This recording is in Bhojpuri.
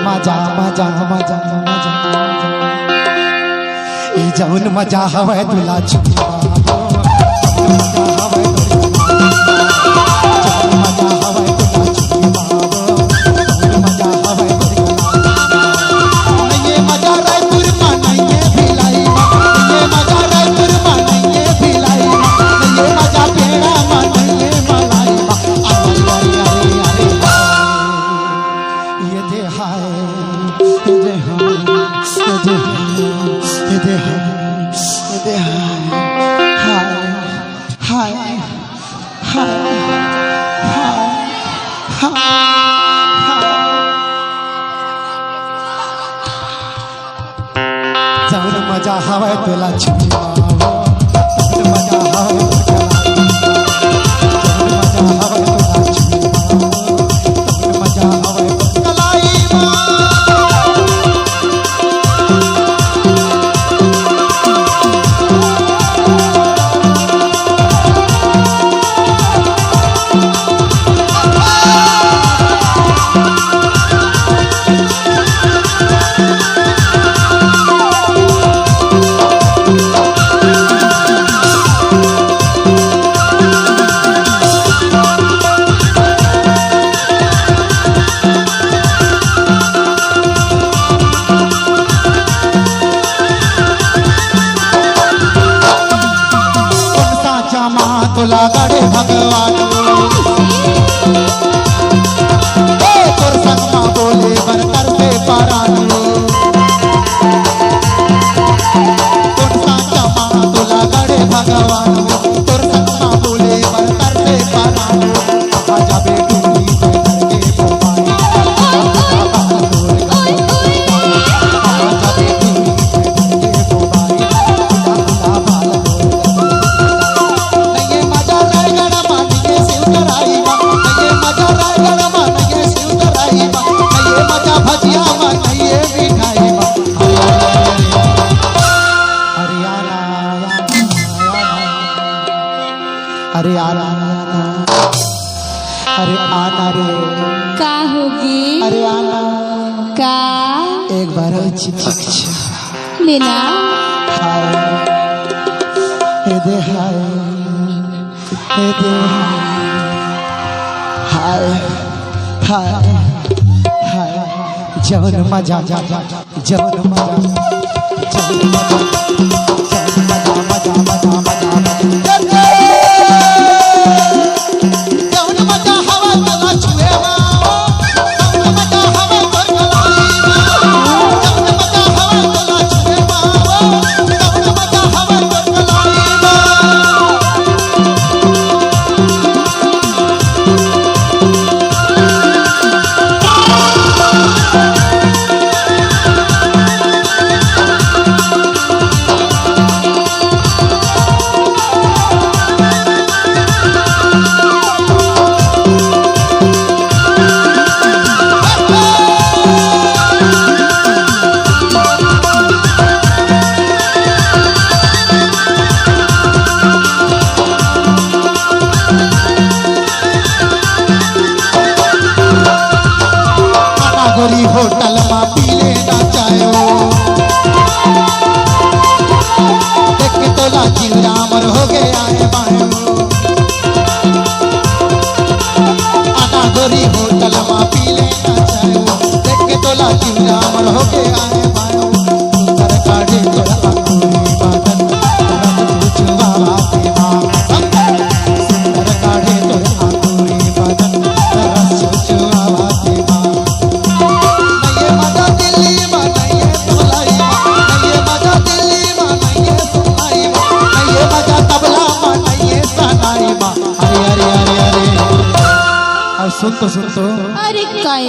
मजा मजा मजा मजा ई जौन मजा हवे दुला छुपा जौन मजा हवे तुला छुपा मजा हवे मजा हवे तुला गड़े भगवान तोर संग बोले बर कर पे पारानो तुला गड़े भगवान तोर संग बोले बर कर पे पारानो आजा बेटी अरे आना अरे आना रे का होगी अरे आना का एक बार चिपक लेना हाय हे दे हाय हे दे हाय हाय हाय जौन मजा जौन मजा जौन होटल में पी लेना चाहो देख तोला चिंगा मर हो गया है बायो आना गोरी होटल में पी लेना चाहो देख तोला चिंगा मर हो गया है बायो सुंदर काढ़े तोरा अंगूरी बादन पूछवा बाते सुंदर काढ़े तोरा अंगूरी बादन पूछवा बाते सुन तो अरे काय